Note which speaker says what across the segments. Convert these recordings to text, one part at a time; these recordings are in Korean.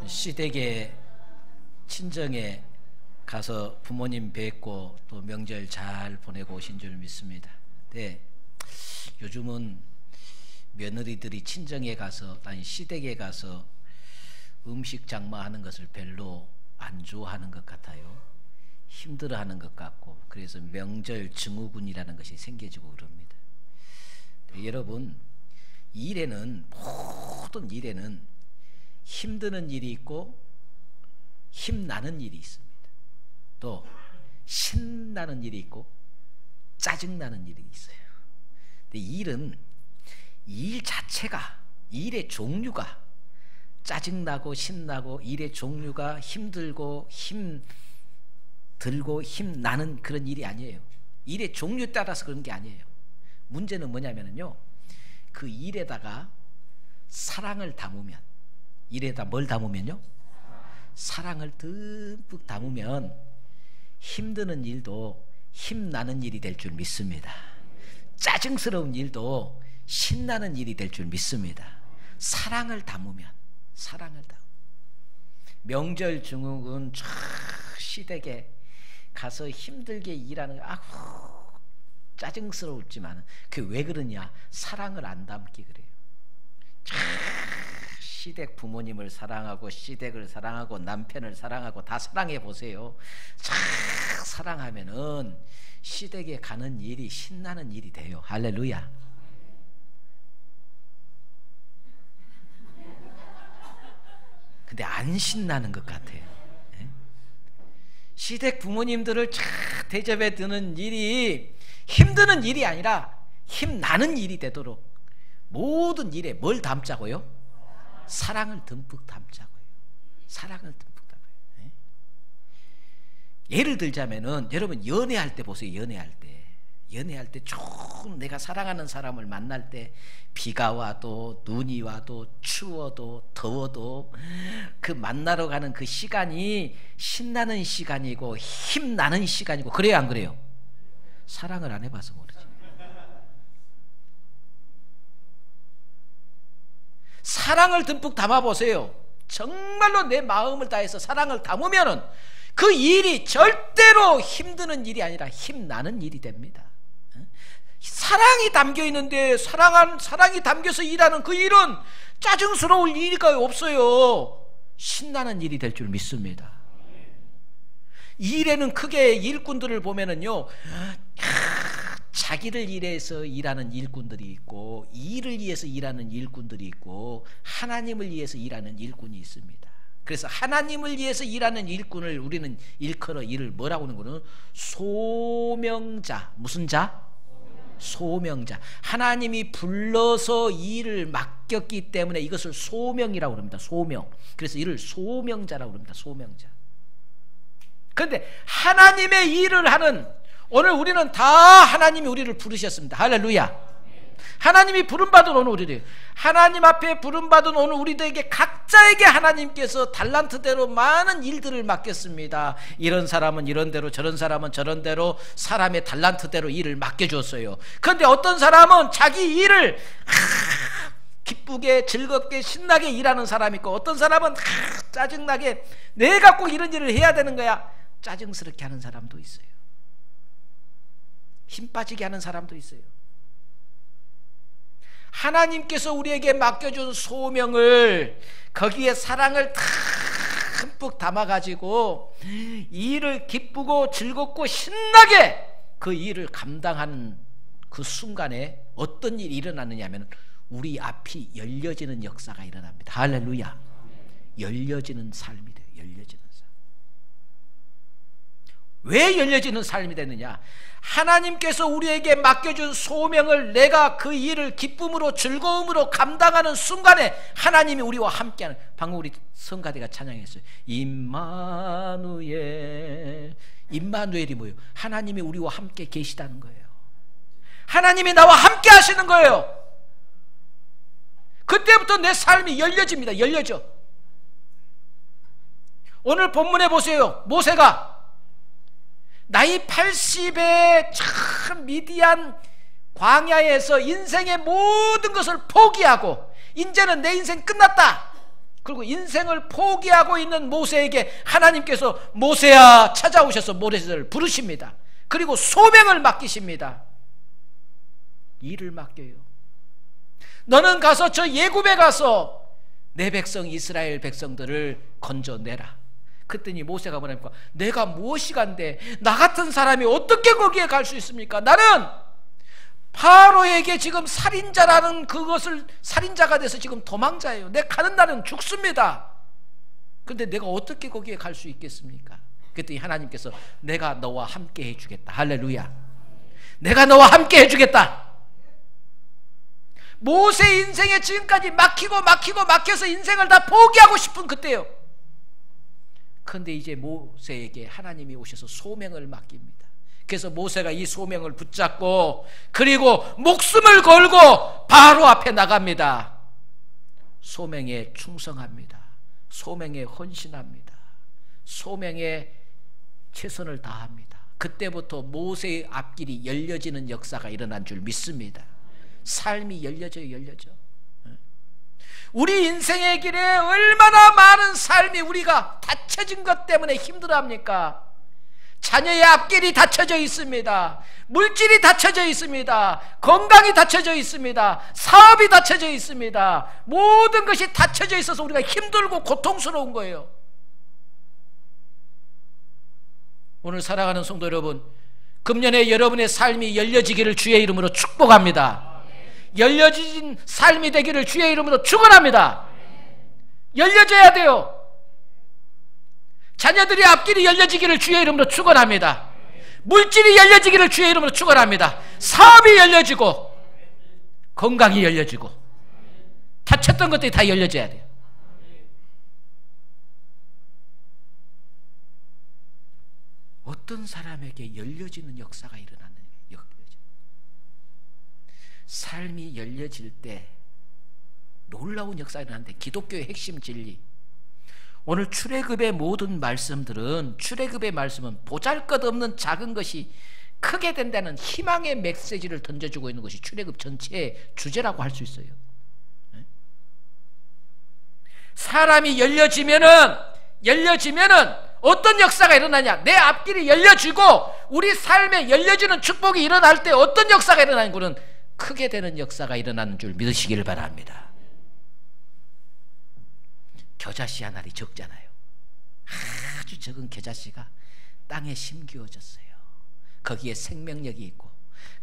Speaker 1: 시댁에 친정에 가서 부모님 뵙고 또 명절 잘 보내고 오신 줄 믿습니다. 네, 요즘은 며느리들이 친정에 가서 아니 시댁에 가서 음식 장만하는 것을 별로 안 좋아하는 것 같아요. 힘들어하는 것 같고, 그래서 명절 증후군이라는 것이 생겨지고 그럽니다. 네, 여러분, 모든 일에는 힘드는 일이 있고 힘나는 일이 있습니다. 또 신나는 일이 있고 짜증나는 일이 있어요. 근데 일 자체가, 일의 종류가 짜증나고 신나고, 일의 종류가 힘들고 힘나는 그런 일이 아니에요. 일의 종류에 따라서 그런 게 아니에요. 문제는 뭐냐면요, 그 일에다가 사랑을 담으면, 일에다 뭘 담으면요? 사랑을 듬뿍 담으면 힘드는 일도 힘나는 일이 될 줄 믿습니다. 짜증스러운 일도 신나는 일이 될 줄 믿습니다. 사랑을 담으면, 명절 증후군 시댁에 가서 힘들게 일하는, 짜증스러웠지만 그게 왜 그러냐? 사랑을 안 담기 그래요. 시댁 부모님을 사랑하고 시댁을 사랑하고 남편을 사랑하고 다 사랑해 보세요. 사랑하면은 시댁에 가는 일이 신나는 일이 돼요. 할렐루야. 근데 안 신나는 것 같아요. 시댁 부모님들을 대접해 드는 일이 힘드는 일이 아니라 힘나는 일이 되도록 모든 일에 뭘 담자고요? 사랑을 듬뿍 담자고요. 사랑을 듬뿍 담아요. 예를 들자면은 여러분 연애할 때 보세요. 연애할 때 좀 내가 사랑하는 사람을 만날 때 비가 와도 눈이 와도 추워도 더워도 그 만나러 가는 그 시간이 신나는 시간이고 힘나는 시간이고, 그래요 안 그래요? 사랑을 안 해봐서 모르지. 사랑을 듬뿍 담아보세요. 정말로 내 마음을 다해서 사랑을 담으면은 그 일이 절대로 힘드는 일이 아니라 힘나는 일이 됩니다. 사랑이 담겨 있는데 사랑이 담겨서 일하는 그 일은 짜증스러울 일이가 없어요. 신나는 일이 될 줄 믿습니다. 일에는 크게 일꾼들을 보면은요, 자기를 위해서 일하는 일꾼들이 있고, 일을 위해서 일하는 일꾼들이 있고, 하나님을 위해서 일하는 일꾼이 있습니다. 그래서 하나님을 위해서 일하는 일꾼을 우리는 일컬어 이를 뭐라고 하는 거는 소명자. 무슨 자? 소명자. 하나님이 불러서 일을 맡겼기 때문에 이것을 소명이라고 합니다. 소명. 그래서 이를 소명자라고 합니다. 소명자. 그런데 하나님의 일을 하는, 오늘 우리는 다 하나님이 우리를 부르셨습니다. 할렐루야. 하나님이 부름받은 오늘 우리들, 하나님 앞에 부름받은 오늘 우리들에게 각자에게 하나님께서 달란트대로 많은 일들을 맡겼습니다. 이런 사람은 이런 대로, 저런 사람은 저런 대로, 사람의 달란트대로 일을 맡겨줬어요. 그런데 어떤 사람은 자기 일을 기쁘게 즐겁게 신나게 일하는 사람이 있고, 어떤 사람은 짜증나게 내가 꼭 이런 일을 해야 되는 거야 짜증스럽게 하는 사람도 있어요. 힘 빠지게 하는 사람도 있어요. 하나님께서 우리에게 맡겨준 소명을, 거기에 사랑을 듬뿍 담아가지고 일을 기쁘고 즐겁고 신나게 그 일을 감당하는 그 순간에 어떤 일이 일어나느냐 하면 우리 앞이 열려지는 역사가 일어납니다. 할렐루야. 열려지는 삶이 돼요. 열려지는 삶. 왜 열려지는 삶이 되느냐? 하나님께서 우리에게 맡겨준 소명을 내가 그 일을 기쁨으로 즐거움으로 감당하는 순간에 하나님이 우리와 함께하는, 방금 우리 성가대가 찬양했어요. 임마누엘. 임마누엘이 뭐예요? 하나님이 우리와 함께 계시다는 거예요. 하나님이 나와 함께 하시는 거예요. 그때부터 내 삶이 열려집니다. 열려져. 오늘 본문에 보세요. 모세가 나이 80에 참 미디안 광야에서 인생의 모든 것을 포기하고 이제는 내 인생 끝났다, 그리고 인생을 포기하고 있는 모세에게 하나님께서 모세야 찾아오셔서 모세를 부르십니다. 그리고 소명을 맡기십니다. 일을 맡겨요. 너는 가서 저 예굽에 가서 내 백성 이스라엘 백성들을 건져내라. 그랬더니 모세가 뭐랍니까? 내가 무엇이 간데 나 같은 사람이 어떻게 거기에 갈 수 있습니까? 나는 파로에게 지금 살인자라는 그것을 살인자가 돼서 지금 도망자예요. 내 가는 날은 죽습니다. 그런데 내가 어떻게 거기에 갈 수 있겠습니까? 그랬더니 하나님께서 내가 너와 함께 해주겠다. 할렐루야. 내가 너와 함께 해주겠다. 모세 인생에 지금까지 막혀서 인생을 다 포기하고 싶은 그때요. 그런데 이제 모세에게 하나님이 오셔서 소명을 맡깁니다. 그래서 모세가 이 소명을 붙잡고 그리고 목숨을 걸고 바로 앞에 나갑니다. 소명에 충성합니다. 소명에 헌신합니다. 소명에 최선을 다합니다. 그때부터 모세의 앞길이 열려지는 역사가 일어난 줄 믿습니다. 삶이 열려져요. 우리 인생의 길에 얼마나 많은 삶이 우리가 닫혀진 것 때문에 힘들어합니까? 자녀의 앞길이 닫혀져 있습니다. 물질이 닫혀져 있습니다. 건강이 닫혀져 있습니다. 사업이 닫혀져 있습니다. 모든 것이 닫혀져 있어서 우리가 힘들고 고통스러운 거예요. 오늘 사랑하는 성도 여러분, 금년에 여러분의 삶이 열려지기를 주의 이름으로 축복합니다. 열려진 삶이 되기를 주의 이름으로 축원합니다. 열려져야 돼요. 자녀들의 앞길이 열려지기를 주의 이름으로 축원합니다. 물질이 열려지기를 주의 이름으로 축원합니다. 사업이 열려지고 건강이 열려지고 닫혔던 것들이 다 열려져야 돼요. 어떤 사람에게 열려지는 역사가 일어나는 삶이 열려질 때 놀라운 역사가 일어나는데 기독교의 핵심 진리, 오늘 출애굽의 모든 말씀들은, 출애굽의 말씀은 보잘것없는 작은 것이 크게 된다는 희망의 메시지를 던져주고 있는 것이 출애굽 전체의 주제라고 할 수 있어요. 사람이 열려지면은 어떤 역사가 일어나냐? 내 앞길이 열려지고 우리 삶에 열려지는 축복이 일어날 때 어떤 역사가 일어나는 거는 크게 되는 역사가 일어나는 줄 믿으시기를 바랍니다. 겨자씨 한 알이 적잖아요. 아주 적은 겨자씨가 땅에 심기어졌어요. 거기에 생명력이 있고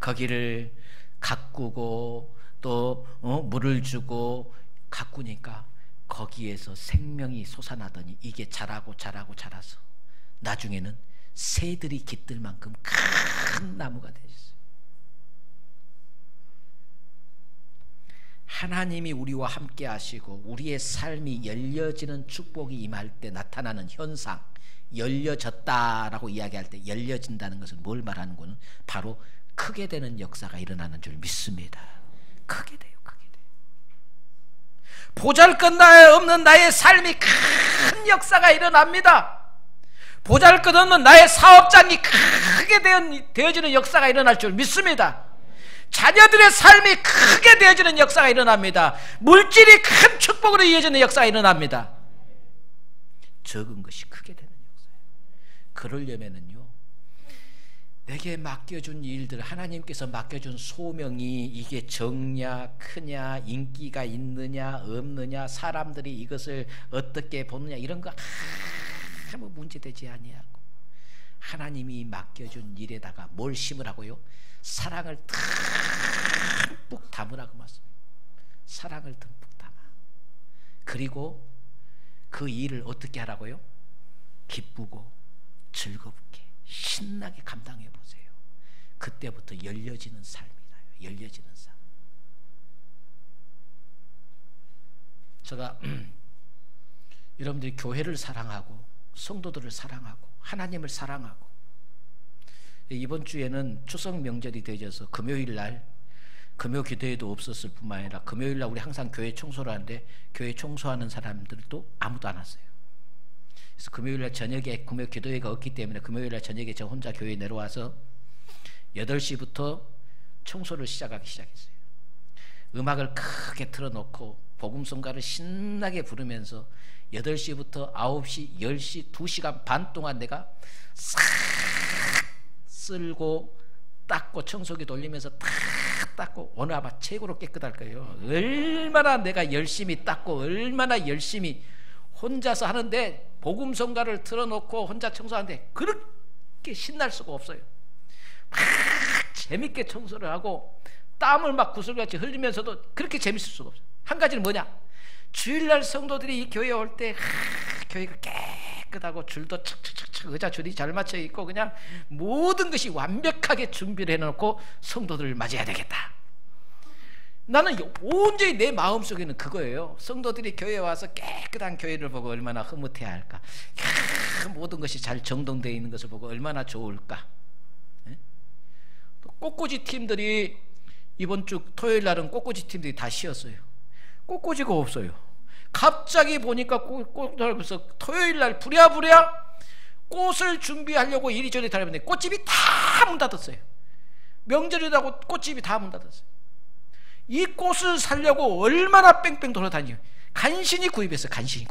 Speaker 1: 거기를 가꾸고 또 물을 주고 가꾸니까 거기에서 생명이 솟아나더니 이게 자라고 자라서 나중에는 새들이 깃들 만큼 큰 나무가 되었어요. 하나님이 우리와 함께 하시고 우리의 삶이 열려지는 축복이 임할 때 나타나는 현상, 열려졌다라고 이야기할 때 열려진다는 것은 뭘 말하는 거는 바로 크게 되는 역사가 일어나는 줄 믿습니다. 크게 돼요. 보잘것없는 나의 삶이 큰 역사가 일어납니다. 보잘것없는 나의 사업장이 크게 되어지는 역사가 일어날 줄 믿습니다. 자녀들의 삶이 크게 되어지는 역사가 일어납니다. 물질이 큰 축복으로 이어지는 역사가 일어납니다. 적은 것이 크게 되는 역사예요. 그러려면은요, 내게 맡겨준 일들, 하나님께서 맡겨준 소명이 이게 적냐 크냐, 인기가 있느냐 없느냐, 사람들이 이것을 어떻게 보느냐, 이런 거 아무 문제되지 아니하고 하나님이 맡겨준 일에다가 뭘 심으라고요? 사랑을 듬뿍 담으라고 말씀합니다. 사랑을 듬뿍 담아. 그리고 그 일을 어떻게 하라고요? 기쁘고 즐겁게 신나게 감당해 보세요. 그때부터 열려지는 삶이 나요. 열려지는 삶. 제가 여러분들이 교회를 사랑하고 성도들을 사랑하고 하나님을 사랑하고, 이번 주에는 추석 명절이 되어져서 금요일 날 금요 기도회도 없었을 뿐만 아니라 금요일 날 우리 항상 교회 청소를 하는데 교회 청소하는 사람들도 아무도 안 왔어요. 그래서 금요일 날 저녁에 금요 기도회가 없기 때문에 금요일 날 저녁에 저 혼자 교회에 내려와서 8시부터 청소를 시작하기 시작했어요. 음악을 크게 틀어놓고 복음성가를 신나게 부르면서 8시부터 9시, 10시 2시간 반 동안 내가 싹 쓸고 닦고 청소기 돌리면서 탁 닦고 오늘 아마 최고로 깨끗할 거예요. 얼마나 내가 열심히 닦고 얼마나 열심히 혼자서 하는데 복음성가를 틀어놓고 혼자 청소하는데 그렇게 신날 수가 없어요. 막 재밌게 청소를 하고 땀을 막 구슬같이 흘리면서도 그렇게 재밌을 수가 없어요. 한 가지는 뭐냐? 주일날 성도들이 이 교회에 올 때 교회가 깨끗하고 줄도 착착착착 의자 줄이 잘 맞춰 있고 그냥 모든 것이 완벽하게 준비를 해놓고 성도들을 맞이해야 되겠다. 나는 온전히 내 마음속에는 그거예요. 성도들이 교회에 와서 깨끗한 교회를 보고 얼마나 흐뭇해야 할까. 모든 것이 잘 정돈되어 있는 것을 보고 얼마나 좋을까. 또 꽃꽂이 팀들이 이번 주 토요일 날은 꽃꽂이 팀들이 다 쉬었어요. 꽃꽂이가 없어요. 갑자기 보니까 꽃dar면서 토요일 날 부랴부랴 꽃을 준비하려고 이리저리 다니는데 꽃집이 다 문 닫았어요. 명절이라고 꽃집이 다 문 닫았어요. 이 꽃을 사려고 얼마나 뺑뺑 돌아다니요. 간신히 구입해서 간신히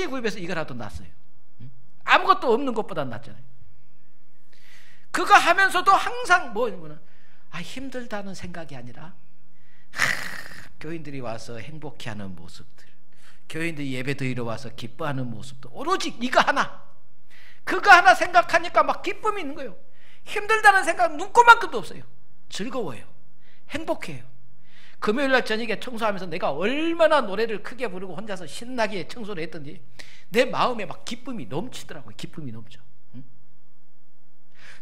Speaker 1: 구입해서 이거라도 놨어요. 아무것도 없는 것보다 낫잖아요. 그거 하면서도 항상 힘들다는 생각이 아니라 교인들이 와서 행복해하는 모습들, 교인들이 예배 드리러 와서 기뻐하는 모습도 오로지 이거 하나, 그거 하나 생각하니까 막 기쁨이 있는 거예요. 힘들다는 생각 눈꼽만큼도 없어요. 즐거워요. 행복해요. 금요일날 저녁에 청소하면서 내가 얼마나 노래를 크게 부르고 혼자서 신나게 청소를 했던지 내 마음에 막 기쁨이 넘치더라고요. 기쁨이 넘쳐.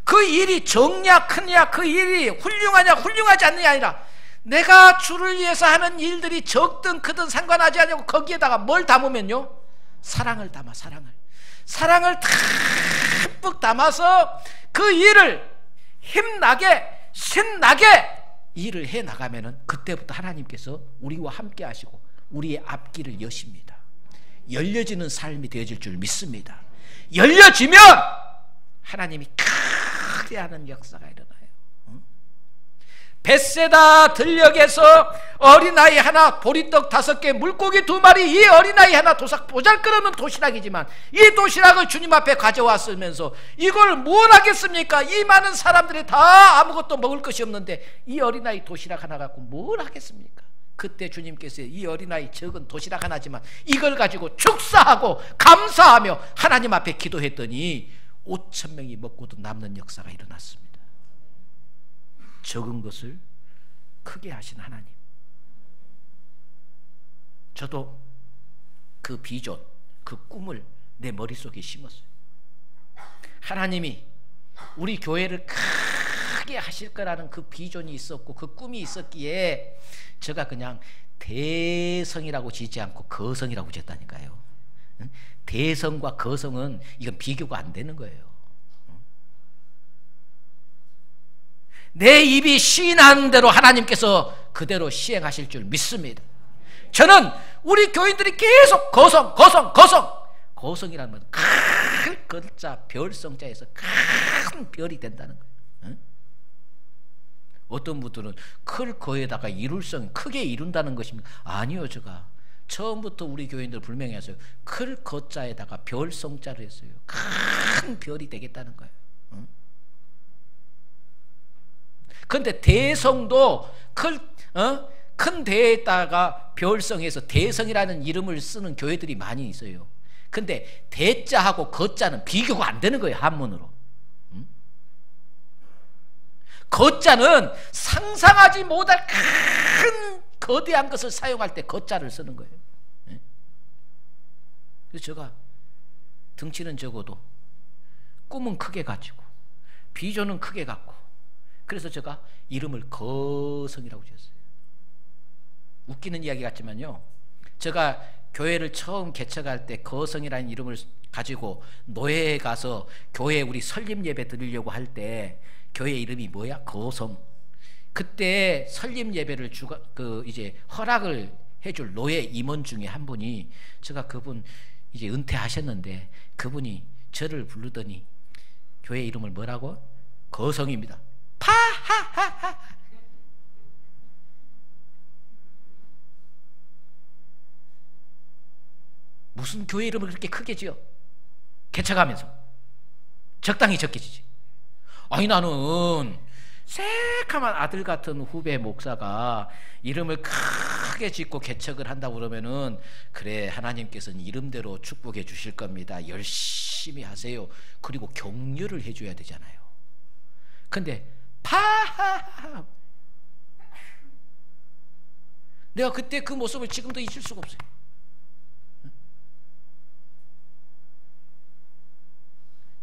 Speaker 1: 그 일이 적냐 크냐, 그 일이 훌륭하냐 훌륭하지 않느냐 아니라 내가 주를 위해서 하는 일들이 적든 크든 상관하지 않냐고 거기에다가 뭘 담으면요? 사랑을 담아. 사랑을 듬뿍 담아서 그 일을 힘나게 신나게 일을 해 나가면은 그때부터 하나님께서 우리와 함께 하시고 우리의 앞길을 여십니다. 열려지는 삶이 되어질 줄 믿습니다. 열려지면 하나님이 크게 하는 역사가 일어나요. 벳세다 들녘에서 어린아이 하나, 보리떡 5개, 물고기 2마리, 이 어린아이 하나 보잘것없는 도시락이지만 이 도시락을 주님 앞에 가져왔으면서 이걸 뭘 하겠습니까? 이 많은 사람들이 다 아무것도 먹을 것이 없는데 이 어린아이 도시락 하나 갖고 뭘 하겠습니까? 그때 주님께서 이 어린아이 적은 도시락 하나지만 이걸 가지고 축사하고 감사하며 하나님 앞에 기도했더니 5,000명이 먹고도 남는 역사가 일어났습니다. 적은 것을 크게 하신 하나님. 저도 그 비전, 그 꿈을 내 머릿속에 심었어요. 하나님이 우리 교회를 크게 하실 거라는 그 비전이 있었고 그 꿈이 있었기에 제가 그냥 대성이라고 지지 않고 거성이라고 지었다니까요. 대성과 거성은 이건 비교가 안 되는 거예요. 내 입이 시인하는 대로 하나님께서 그대로 시행하실 줄 믿습니다. 저는 우리 교인들이 계속 거성이라는 건 큰 글자 별성자에서 큰 별이 된다는 거예요. 응? 어떤 분들은 클 거에다가 이룰성 크게 이룬다는 것입니다. 아니요, 제가 처음부터 우리 교인들 분명히 했어요. 클 거자에다가 별성자를 했어요. 큰 별이 되겠다는 거예요. 응? 그런데 대성도 큰 대에다가 별성해서 대성이라는 이름을 쓰는 교회들이 많이 있어요. 근데 대자하고 거자는 비교가 안 되는 거예요. 한문으로. 거자는 상상하지 못할 큰 거대한 것을 사용할 때 거자를 쓰는 거예요. 그래서 제가 덩치는 적어도 꿈은 크게 가지고 비전은 크게 갖고 그래서 제가 이름을 거성이라고 지었어요. 웃기는 이야기 같지만요, 제가 교회를 처음 개척할 때 거성이라는 이름을 가지고 노예에 가서 교회에 우리 설립 예배 드리려고 할 때 교회 이름이 뭐야? 거성. 그때 설립 예배를 이제 허락을 해줄 노예 임원 중에 한 분이, 제가 그분 이제 은퇴하셨는데 그분이 저를 부르더니 교회 이름을 뭐라고? 거성입니다. 파하하하. 무슨 교회 이름을 그렇게 크게 지어? 개척하면서 적당히 적게 지지. 아니 나는 새카만 아들 같은 후배 목사가 이름을 크게 짓고 개척을 한다고 그러면은 그래 하나님께서는 이름대로 축복해 주실 겁니다. 열심히 하세요. 그리고 격려를 해줘야 되잖아요. 근데 내가 그때 그 모습을 지금도 잊을 수가 없어요.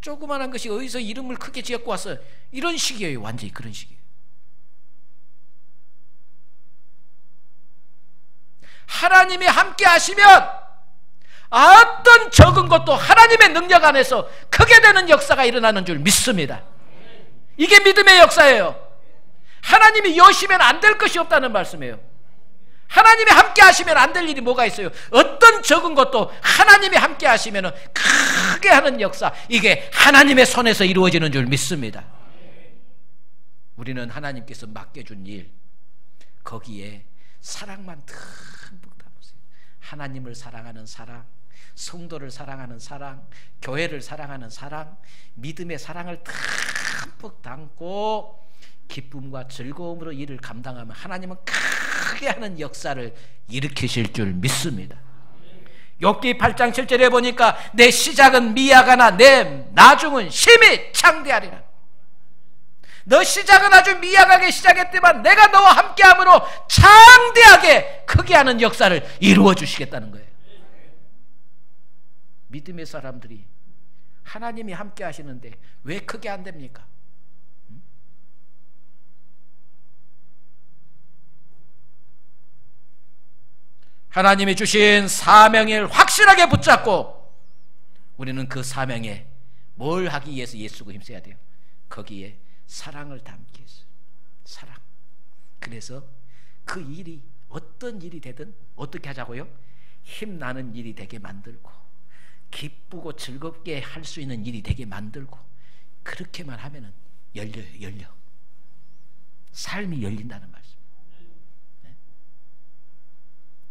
Speaker 1: 조그만한 것이 어디서 이름을 크게 지었고 와서 이런 식이에요. 완전히 그런 식이에요. 하나님이 함께 하시면 어떤 적은 것도 하나님의 능력 안에서 크게 되는 역사가 일어나는 줄 믿습니다. 이게 믿음의 역사예요. 하나님이 여시면 안 될 것이 없다는 말씀이에요. 하나님이 함께 하시면 안 될 일이 뭐가 있어요? 어떤 적은 것도 하나님이 함께 하시면 크게 하는 역사, 이게 하나님의 손에서 이루어지는 줄 믿습니다. 우리는 하나님께서 맡겨준 일, 거기에 사랑만 듬뿍 담으세요. 하나님을 사랑하는 사랑, 성도를 사랑하는 사랑, 교회를 사랑하는 사랑, 믿음의 사랑을 듬뿍 담고 기쁨과 즐거움으로 일을 감당하면 하나님은 크게 하는 역사를 일으키실 줄 믿습니다. 욥기 8장 7절에 보니까 내 시작은 미약하나 내 나중은 심히 창대하리라. 너 시작은 아주 미약하게 시작했지만 내가 너와 함께함으로 창대하게 크게 하는 역사를 이루어 주시겠다는 거예요. 믿음의 사람들이 하나님이 함께 하시는데 왜 크게 안 됩니까? 하나님이 주신 사명을 확실하게 붙잡고 우리는 그 사명에 뭘 하기 위해서 예수고 힘써야 돼요? 거기에 사랑을 담기 위해서. 사랑. 그래서 그 일이 어떤 일이 되든 어떻게 하자고요? 힘나는 일이 되게 만들고 기쁘고 즐겁게 할 수 있는 일이 되게 만들고 그렇게만 하면은 열려. 삶이 열린다는 말씀.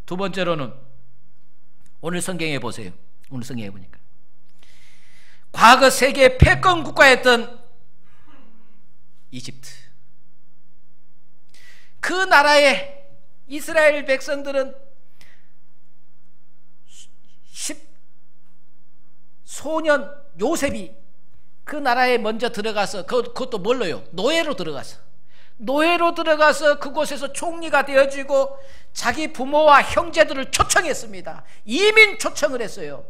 Speaker 1: 두 번째로는 오늘 성경에 보세요. 오늘 성경에 보니까 과거 세계 패권 국가였던 이집트, 그 나라의 이스라엘 백성들은 소년 요셉이 그 나라에 먼저 들어가서 그것도 뭘로요? 노예로 들어가서 그곳에서 총리가 되어지고 자기 부모와 형제들을 초청했습니다. 이민 초청을 했어요.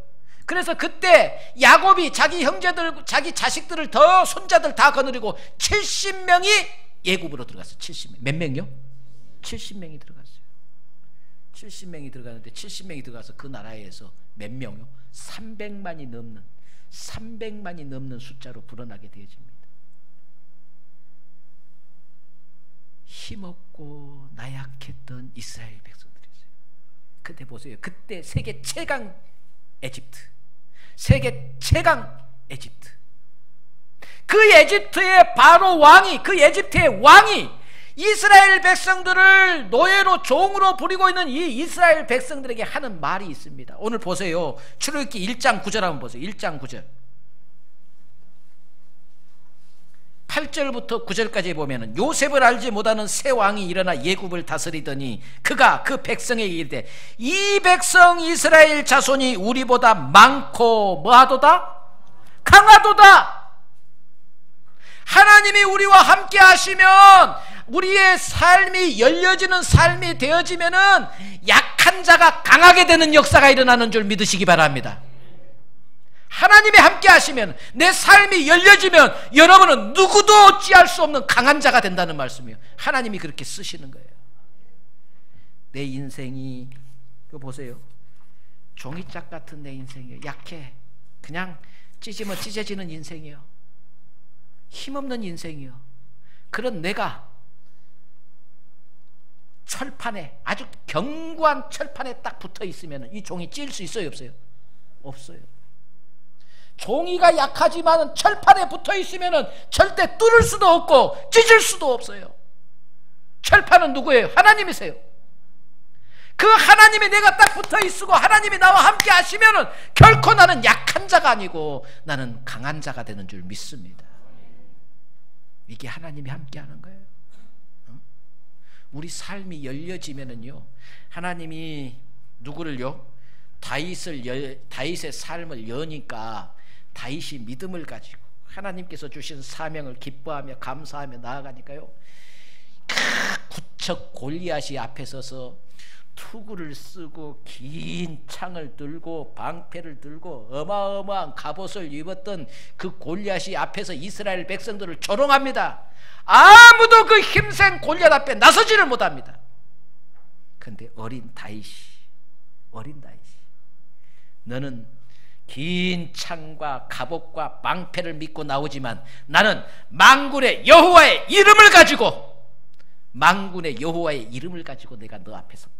Speaker 1: 그래서 그때 야곱이 자기 형제들, 자기 자식들을 더 손자들 다 거느리고 70명이 예굽으로 들어갔어요. 70명. 몇 명이요? 70명이 들어갔어요. 70명이 들어가는데 70명이 들어가서 그 나라에서 몇 명이요? 300만이 넘는 숫자로 불어나게 되어집니다. 힘없고 나약했던 이스라엘 백성들이었어요. 그때 보세요. 그때 세계 최강 에집트, 그 에집트의 바로 왕이, 그 에집트의 왕이 이스라엘 백성들을 노예로 종으로 부리고 있는 이 이스라엘 백성들에게 하는 말이 있습니다. 오늘 보세요. 출애굽기 1장 9절 한번 보세요. 1장 9절 8절부터 9절까지 보면은 요셉을 알지 못하는 새 왕이 일어나 예굽을 다스리더니 그가 그 백성에게 이르되 이 백성 이스라엘 자손이 우리보다 많고 뭐하도다? 강하도다. 하나님이 우리와 함께 하시면 우리의 삶이 열려지는 삶이 되어지면은 약한 자가 강하게 되는 역사가 일어나는 줄 믿으시기 바랍니다. 하나님이 함께 하시면 내 삶이 열려지면 여러분은 누구도 어찌할 수 없는 강한 자가 된다는 말씀이에요. 하나님이 그렇게 쓰시는 거예요. 내 인생이 이거 보세요. 종이짝 같은 내 인생이에요. 약해. 그냥 찢으면 찢어지는 인생이에요. 힘없는 인생이에요. 그런 내가 철판에, 아주 견고한 철판에 딱 붙어 있으면 이 종이 찢을 수 있어요, 없어요? 없어요. 종이가 약하지만 철판에 붙어 있으면 절대 뚫을 수도 없고 찢을 수도 없어요. 철판은 누구예요? 하나님이세요. 그 하나님이 내가 딱 붙어 있고 하나님이 나와 함께 하시면은 결코 나는 약한 자가 아니고 나는 강한 자가 되는 줄 믿습니다. 이게 하나님이 함께 하는 거예요. 우리 삶이 열려지면은요, 하나님이 누구를요? 다윗의 삶을 여니까 다윗이 믿음을 가지고 하나님께서 주신 사명을 기뻐하며 감사하며 나아가니까요, 구척 골리앗이 앞에 서서 투구를 쓰고 긴 창을 들고 방패를 들고 어마어마한 갑옷을 입었던 그 골리앗이 앞에서 이스라엘 백성들을 조롱합니다. 아무도 그 힘센 골리앗 앞에 나서지를 못합니다. 그런데 어린 다윗이 너는 긴 창과 갑옷과 방패를 믿고 나오지만 나는 만군의 여호와의 이름을 가지고 내가 너 앞에 섰다.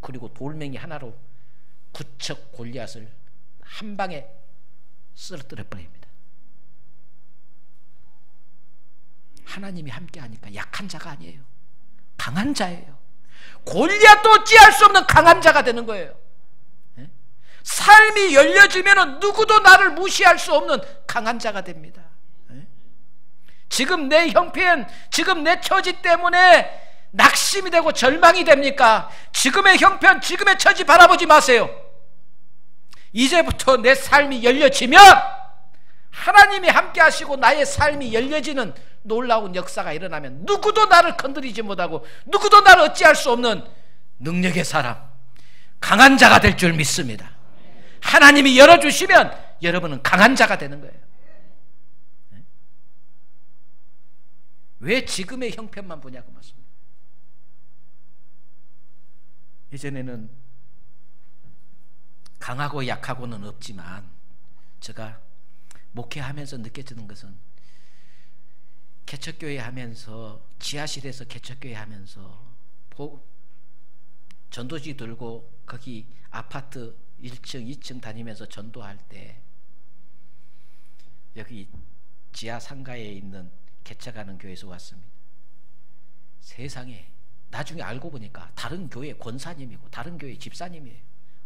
Speaker 1: 그리고 돌멩이 하나로 구척 골리앗을 한 방에 쓰러뜨려 버립니다. 하나님이 함께 하니까 약한 자가 아니에요. 강한 자예요. 골리앗도 어찌할 수 없는 강한 자가 되는 거예요. 삶이 열려지면 누구도 나를 무시할 수 없는 강한 자가 됩니다. 지금 내 형편, 지금 내 처지 때문에 낙심이 되고 절망이 됩니까? 지금의 형편, 지금의 처지 바라보지 마세요. 이제부터 내 삶이 열려지면 하나님이 함께 하시고 나의 삶이 열려지는 놀라운 역사가 일어나면 누구도 나를 건드리지 못하고 누구도 나를 어찌할 수 없는 능력의 사람, 강한 자가 될 줄 믿습니다. 하나님이 열어주시면 여러분은 강한 자가 되는 거예요. 왜 지금의 형편만 보냐고 말씀입니다. 예전에는 강하고 약하고는 없지만 제가 목회하면서 느껴지는 것은 개척교회 하면서 지하실에서 개척교회 하면서 전도지 들고 거기 아파트 1층 2층 다니면서 전도할 때 여기 지하 상가에 있는 개척하는 교회에서 왔습니다. 세상에 나중에 알고 보니까 다른 교회 권사님이고 다른 교회 집사님이에요.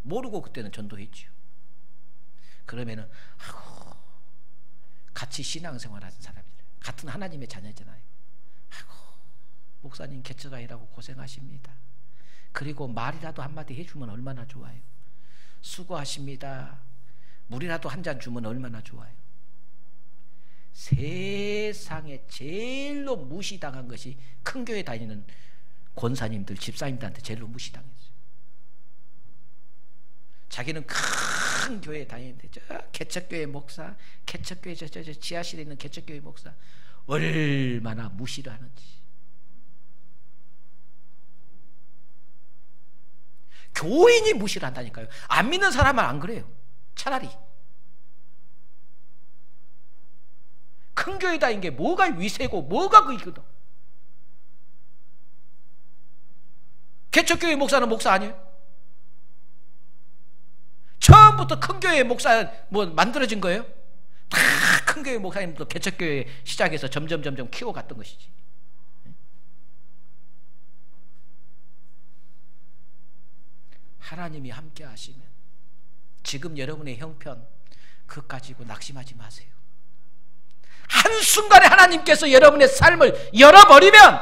Speaker 1: 모르고 그때는 전도했죠. 그러면은 같이 신앙생활하는 사람들, 같은 하나님의 자녀잖아요. 목사님 개척아이라고 고생하십니다. 그리고 말이라도 한마디 해주면 얼마나 좋아요. 수고하십니다. 물이라도 한 잔 주면 얼마나 좋아요. 세상에 제일로 무시당한 것이 큰 교회 다니는 권사님들, 집사님들한테 제일로 무시당했어요. 자기는 큰 교회 다니는데 저 개척교회 목사, 개척교회 저 지하실에 있는 개척교회 목사 얼마나 무시를 하는지. 교인이 무시를 한다니까요. 안 믿는 사람은 안 그래요. 차라리 큰 교회 다닌 게 뭐가 위세고 뭐가 그이거든. 개척교회 목사는 목사 아니에요? 처음부터 큰 교회 목사 뭐 만들어진 거예요? 다 큰 교회 목사님도 개척교회 시작해서 점점 키워갔던 것이지. 하나님이 함께 하시면 지금 여러분의 형편 그것 가지고 낙심하지 마세요. 한순간에 하나님께서 여러분의 삶을 열어버리면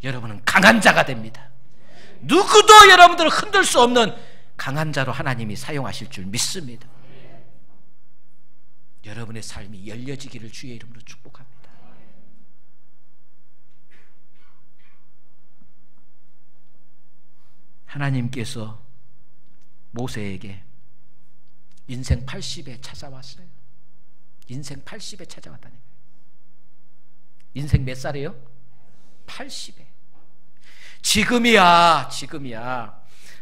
Speaker 1: 여러분은 강한 자가 됩니다. 누구도 여러분들을 흔들 수 없는 강한 자로 하나님이 사용하실 줄 믿습니다. 여러분의 삶이 열려지기를 주의 이름으로 축복합니다. 하나님께서 모세에게 인생 80에 찾아왔어요. 인생 80에 찾아왔다는 거예요. 인생 몇 살이에요? 80에. 지금이야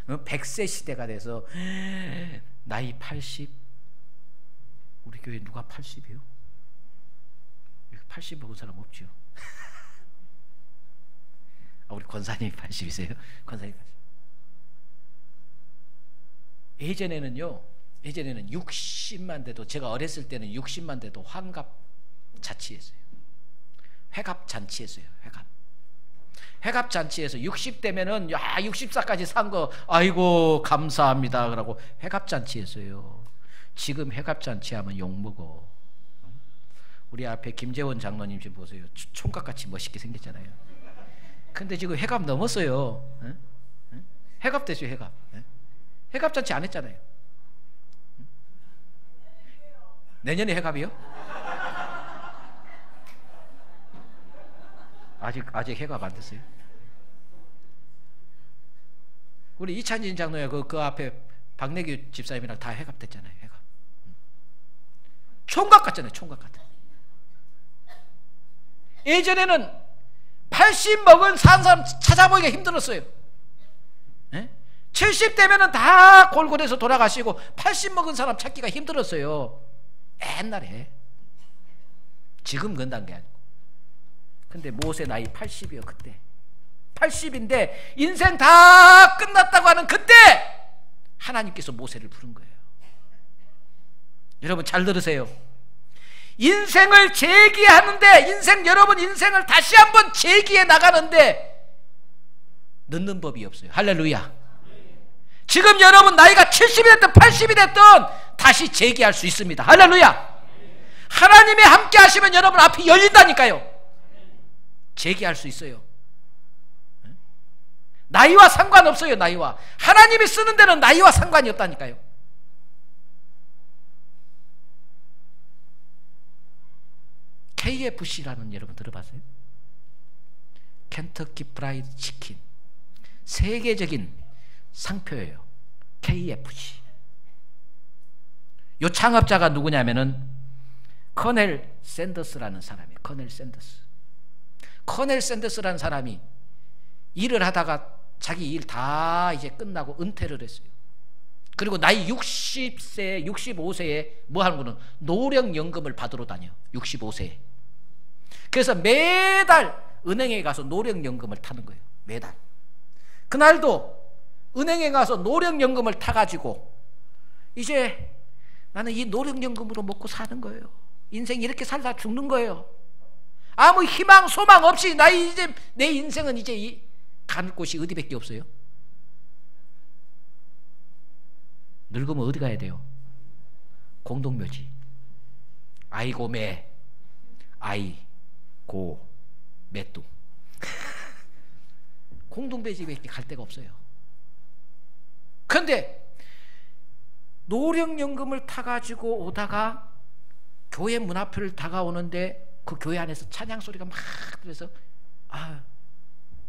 Speaker 1: 100세 시대가 돼서 나이 80. 우리 교회 누가 80이에요? 80 먹은 사람 없죠? 우리 권사님이 80이세요? 권사님 80. 예전에는 60만 돼도, 제가 어렸을 때는 60만 돼도 환갑 잔치했어요. 회갑 잔치했어요. 회갑. 회갑잔치에서 60대면은 야 64까지 산 거 아이고 감사합니다 그러고 회갑잔치에서요. 지금 회갑잔치 하면 욕먹어. 우리 앞에 김재원 장로님 좀 보세요. 총각같이 멋있게 생겼잖아요. 근데 지금 회갑 넘었어요. 회갑 됐어요. 회갑. 회갑잔치 안 했잖아요. 내년에 회갑이요? 아직 회갑 안 됐어요. 우리 이찬진 장로야 그 앞에 박내규 집사님이랑 다 회갑 됐잖아요. 회갑. 총각 같잖아요. 총각 같아. 예전에는 80 먹은 산 사람 찾아보기가 힘들었어요. 70대면은 다 골골해서 돌아가시고 80 먹은 사람 찾기가 힘들었어요. 옛날에. 지금 그런 게 아니고. 근데 모세 나이 80이요 그때. 80인데 인생 다 끝났다고 하는 그때 하나님께서 모세를 부른 거예요. 여러분 잘 들으세요. 인생을 재기하는데 여러분 인생을 다시 한번 재기해 나가는데 늦는 법이 없어요. 할렐루야. 지금 여러분 나이가 70이 됐든 80이 됐든 다시 재기할 수 있습니다. 할렐루야. 하나님이 함께 하시면 여러분 앞이 열린다니까요. 재기할 수 있어요. 나이와 상관없어요. 나이와 하나님이 쓰는 데는 나이와 상관이 없다니까요. KFC라는 여러분 들어봤어요? 켄터키 프라이드 치킨. 세계적인 상표예요. KFC. 요 창업자가 누구냐면은 커넬 샌더스라는 사람이에요. 커넬 샌더스. 커넬 샌더스라는 사람이 일을 하다가 자기 일 다 이제 끝나고 은퇴를 했어요. 그리고 나이 60세, 65세에 뭐 하는 거는 노령연금을 받으러 다녀. 65세에. 그래서 매달 은행에 가서 노령연금을 타는 거예요. 매달. 그날도 은행에 가서 노령연금을 타가지고 이제 나는 이 노령연금으로 먹고 사는 거예요. 인생 이렇게 살다 죽는 거예요. 아무 희망 소망 없이 이제 내 인생은 이제 갈 곳이 어디밖에 없어요. 늙으면 어디 가야 돼요? 공동묘지. 아이고 매 아이고 매뚱. 공동묘지밖에 갈 데가 없어요. 그런데 노령연금을 타가지고 오다가 교회 문 앞을 다가오는데 그 교회 안에서 찬양 소리가 막 들려서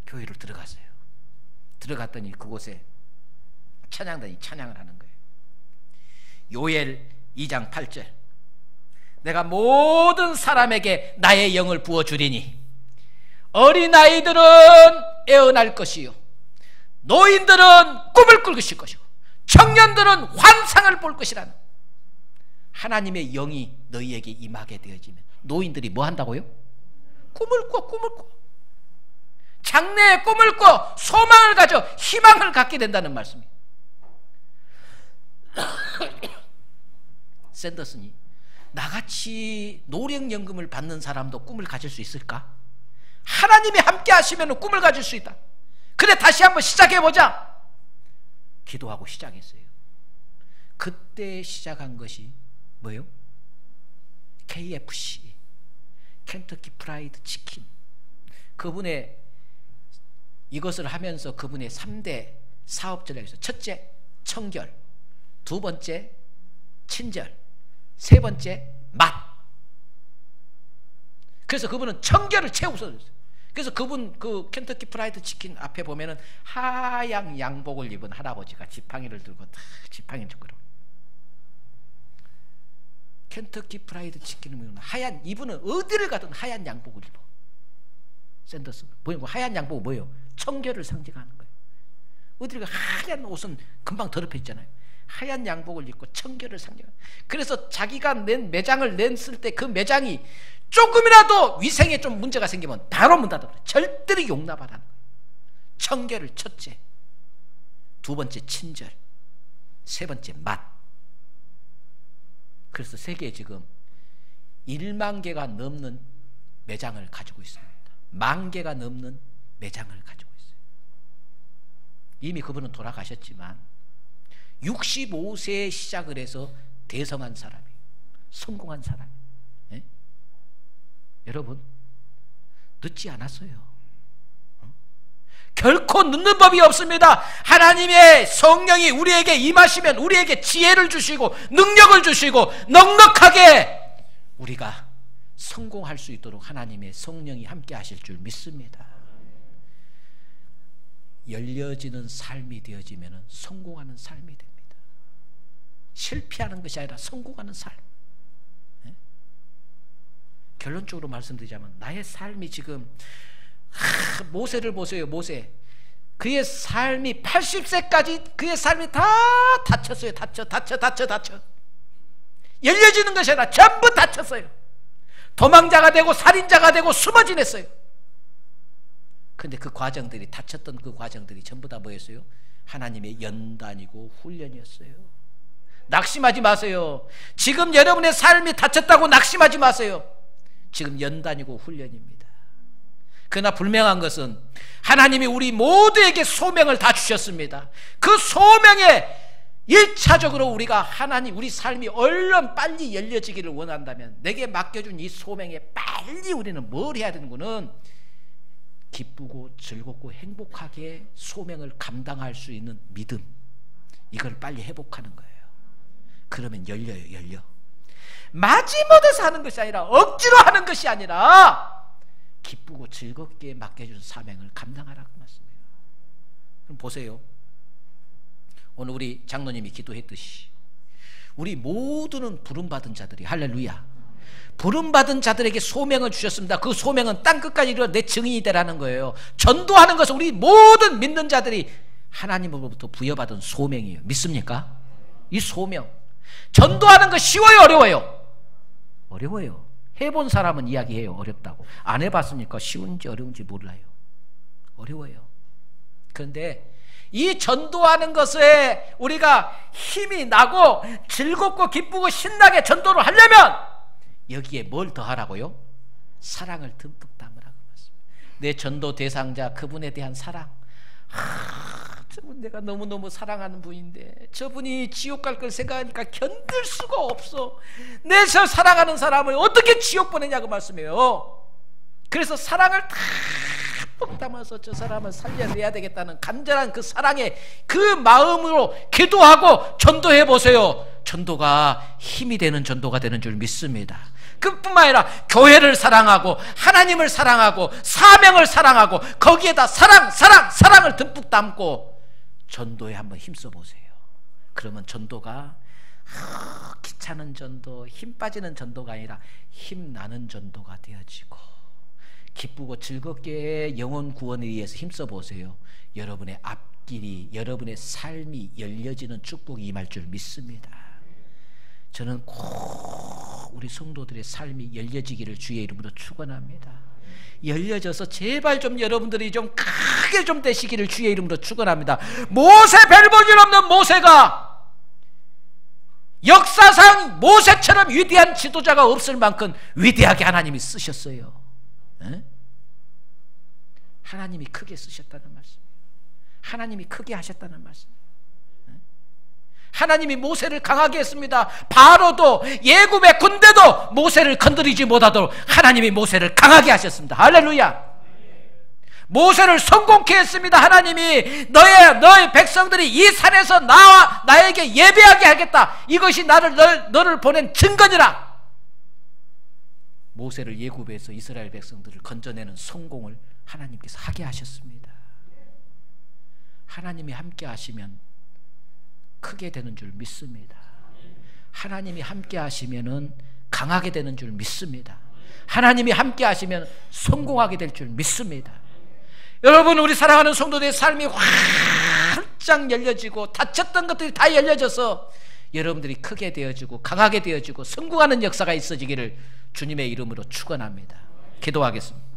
Speaker 1: 교회를 들어갔어요. 들어갔더니 그곳에 찬양단이 찬양을 하는 거예요. 요엘 2장 8절. 내가 모든 사람에게 나의 영을 부어주리니 어린아이들은 애어날 것이요 노인들은 꿈을 꿀 것이고 청년들은 환상을 볼 것이라는 하나님의 영이 너희에게 임하게 되어지면 노인들이 뭐 한다고요? 꿈을 꿔. 장래의 꿈을 꿔 소망을 가져 희망을 갖게 된다는 말씀이에요. 샌더슨이 나같이 노령연금을 받는 사람도 꿈을 가질 수 있을까? 하나님이 함께 하시면 꿈을 가질 수 있다. 그래 다시 한번 시작해보자. 기도하고 시작했어요. 그때 시작한 것이 뭐예요? KFC, 켄터키 프라이드 치킨. 그분의 이것을 하면서 그분의 3대 사업전략이 있어요. 첫째, 청결. 두 번째, 친절. 세 번째, 맛. 그래서 그분은 청결을 최우선으로 했어요. 그래서 그분 그 켄터키 프라이드 치킨 앞에 보면은 하얀 양복을 입은 할아버지가 지팡이를 들고 다 지팡이를 들고 켄터키 프라이드 치킨은 하얀, 이분은 어디를 가든 하얀 양복을 입어. 샌더스 뭐예요? 하얀 양복은 뭐예요? 청결을 상징하는 거예요. 어디를 가 하얀 옷은 금방 더럽혀지잖아요. 하얀 양복을 입고 청결을 상징하는. 그래서 자기가 낸 매장을 냈을 때 그 매장이 조금이라도 위생에 좀 문제가 생기면 바로 문 닫아버려요. 절대로 용납하라는 거예요. 청결을 첫째, 두 번째 친절, 세 번째 맛. 그래서 세계에 지금 1만 개가 넘는 매장을 가지고 있습니다. 10,000개가 넘는 매장을 가지고 있어요. 이미 그분은 돌아가셨지만 65세에 시작을 해서 대성한 사람이에요. 성공한 사람. 예? 여러분 늦지 않았어요. 결코 늦는 법이 없습니다. 하나님의 성령이 우리에게 임하시면 우리에게 지혜를 주시고 능력을 주시고 넉넉하게 우리가 성공할 수 있도록 하나님의 성령이 함께 하실 줄 믿습니다. 열려지는 삶이 되어지면 성공하는 삶이 됩니다. 실패하는 것이 아니라 성공하는 삶. 네? 결론적으로 말씀드리자면 나의 삶이 지금 모세를 보세요. 모세 그의 삶이 80세까지 그의 삶이 다 닫혔어요. 닫혀 열려지는 것이 아니라 전부 닫혔어요. 도망자가 되고 살인자가 되고 숨어 지냈어요. 근데 그 과정들이 닫혔던 그 과정들이 전부 다 뭐였어요? 하나님의 연단이고 훈련이었어요. 낙심하지 마세요. 지금 여러분의 삶이 닫혔다고 낙심하지 마세요. 지금 연단이고 훈련입니다. 그러나 분명한 것은 하나님이 우리 모두에게 소명을 다 주셨습니다. 그 소명에 1차적으로 우리가 하나님 우리 삶이 얼른 빨리 열려지기를 원한다면 내게 맡겨준 이 소명에 빨리 우리는 뭘 해야 되는구는 기쁘고 즐겁고 행복하게 소명을 감당할 수 있는 믿음, 이걸 빨리 회복하는 거예요. 그러면 열려. 마지못해서 하는 것이 아니라 억지로 하는 것이 아니라 기쁘고 즐겁게 맡겨준 사명을 감당하라고 말씀해요. 그럼 보세요. 오늘 우리 장로님이 기도했듯이 우리 모두는 부름받은 자들이, 할렐루야, 부름받은 자들에게 소명을 주셨습니다. 그 소명은 땅끝까지 이르러 내 증인이 되라는 거예요. 전도하는 것은 우리 모든 믿는 자들이 하나님으로부터 부여받은 소명이에요. 믿습니까? 이 소명, 전도하는 거 쉬워요, 어려워요? 어려워요. 해본 사람은 이야기해요. 어렵다고. 안 해봤으니까 쉬운지 어려운지 몰라요. 어려워요. 그런데 이 전도하는 것에 우리가 힘이 나고 즐겁고 기쁘고 신나게 전도를 하려면 여기에 뭘 더하라고요? 사랑을 듬뿍 담으라고 말씀합니다. 내 전도 대상자 그분에 대한 사랑. 저분 내가 너무너무 사랑하는 분인데 저분이 지옥 갈 걸 생각하니까 견딜 수가 없어. 내 저 사랑하는 사람을 어떻게 지옥 보내냐고 말씀해요. 그래서 사랑을 듬뿍 담아서 저 사람을 살려내야 되겠다는 간절한 그 사랑의 그 마음으로 기도하고 전도해 보세요. 전도가 힘이 되는 전도가 되는 줄 믿습니다. 그뿐만 아니라 교회를 사랑하고 하나님을 사랑하고 사명을 사랑하고 거기에다 사랑을 듬뿍 담고 전도에 한번 힘써 보세요. 그러면 전도가 귀찮은 전도, 힘 빠지는 전도가 아니라 힘나는 전도가 되어지고 기쁘고 즐겁게 영혼 구원을 위해서 힘써 보세요. 여러분의 앞길이, 여러분의 삶이 열려지는 축복이 임할 줄 믿습니다. 저는 꼭 우리 성도들의 삶이 열려지기를 주의 이름으로 축원합니다. 열려져서 제발 좀 여러분들이 좀 크게 좀 되시기를 주의 이름으로 축원합니다. 모세, 별 볼 일 없는 모세가 역사상 모세처럼 위대한 지도자가 없을 만큼 위대하게 하나님이 쓰셨어요. 에? 하나님이 크게 쓰셨다는 말씀, 하나님이 크게 하셨다는 말씀. 하나님이 모세를 강하게 했습니다. 바로도 예굽의 군대도 모세를 건드리지 못하도록 하나님이 모세를 강하게 하셨습니다. 할렐루야. 모세를 성공케 했습니다. 하나님이 너의 백성들이 이 산에서 나에게 예배하게 하겠다. 이것이 너를 보낸 증거니라. 모세를 예굽에서 이스라엘 백성들을 건져내는 성공을 하나님께서 하게 하셨습니다. 하나님이 함께 하시면 크게 되는 줄 믿습니다. 하나님이 함께 하시면은 강하게 되는 줄 믿습니다. 하나님이 함께 하시면 성공하게 될 줄 믿습니다. 여러분, 우리 사랑하는 성도들의 삶이 활짝 열려지고 닫혔던 것들이 다 열려져서 여러분들이 크게 되어지고 강하게 되어지고 성공하는 역사가 있어지기를 주님의 이름으로 축원합니다. 기도하겠습니다.